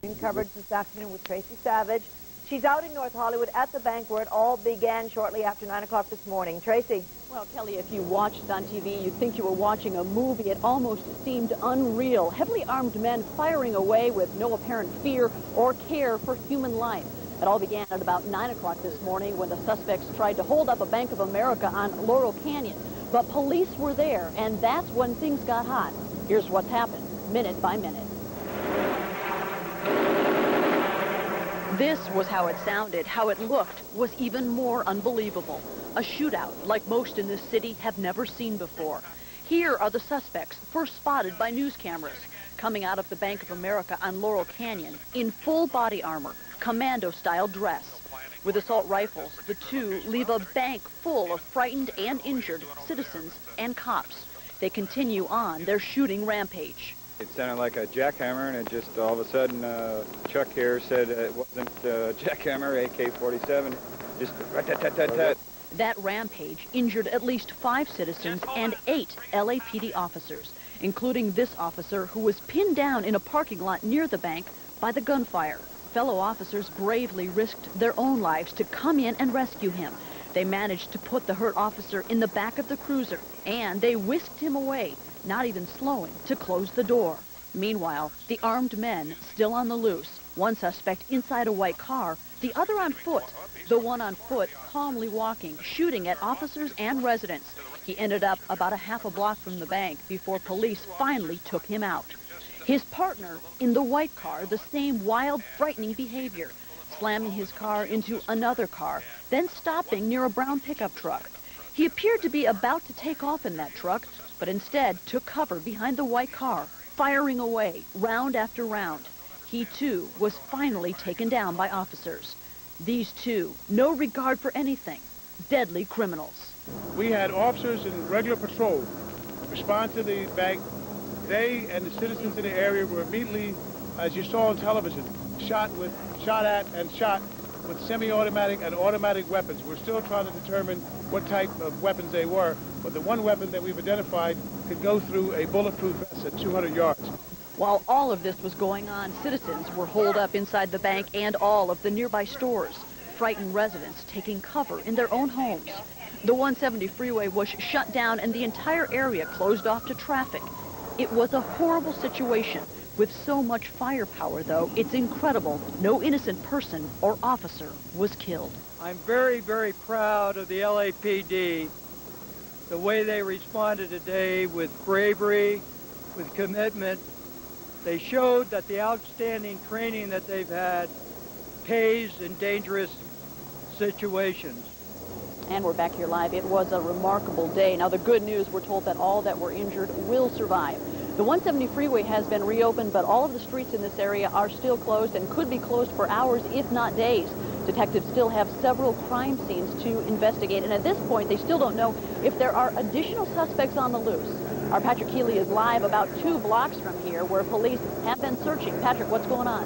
Coverage this afternoon with Tracy Savage. She's out in North Hollywood at the bank where it all began shortly after 9 o'clock this morning. Tracy. Well, Kelly, if you watched it on TV, you'd think you were watching a movie. It almost seemed unreal. Heavily armed men firing away with no apparent fear or care for human life. It all began at about 9 o'clock this morning when the suspects tried to hold up a Bank of America on Laurel Canyon. But police were there, and that's when things got hot. Here's what's happened, minute by minute. This was how it sounded. How it looked was even more unbelievable. A shootout like most in this city have never seen before. Here are the suspects, first spotted by news cameras, coming out of the Bank of America on Laurel Canyon in full body armor, commando-style dress. With assault rifles, the two leave a bank full of frightened and injured citizens and cops. They continue on their shooting rampage. It sounded like a jackhammer, and it just all of a sudden, Chuck here said it wasn't a jackhammer, AK-47, just rat-tat-tat-tat-tat. That rampage injured at least 5 citizens and 8 LAPD officers, including this officer who was pinned down in a parking lot near the bank by the gunfire. Fellow officers bravely risked their own lives to come in and rescue him. They managed to put the hurt officer in the back of the cruiser, and they whisked him away, not even slowing to close the door. Meanwhile, the armed men still on the loose. One suspect inside a white car, the other on foot. The one on foot calmly walking, shooting at officers and residents. He ended up about a half a block from the bank before police finally took him out. His partner in the white car, the same wild, frightening behavior, slamming his car into another car, then stopping near a brown pickup truck. He appeared to be about to take off in that truck, but instead took cover behind the white car, firing away round after round. He, too, was finally taken down by officers. These two, no regard for anything, deadly criminals. We had officers in regular patrol respond to the bank. They and the citizens in the area were immediately, as you saw on television, shot at and shot with semi-automatic and automatic weapons. We're still trying to determine what type of weapons they were, but the one weapon that we've identified could go through a bulletproof vest at 200 yards. While all of this was going on, citizens were holed up inside the bank and all of the nearby stores, frightened residents taking cover in their own homes. The 170 freeway was shut down and the entire area closed off to traffic. It was a horrible situation. With so much firepower, though, it's incredible no innocent person or officer was killed. I'm very, very proud of the LAPD, the way they responded today with bravery, with commitment. They showed that the outstanding training that they've had pays in dangerous situations. And we're back here live. It was a remarkable day. Now, the good news, we're told that all that were injured will survive. The 170 freeway has been reopened, but all of the streets in this area are still closed and could be closed for hours, if not days. Detectives still have several crime scenes to investigate, and at this point, they still don't know if there are additional suspects on the loose. Our Patrick Healy is live about 2 blocks from here, where police have been searching. Patrick, what's going on?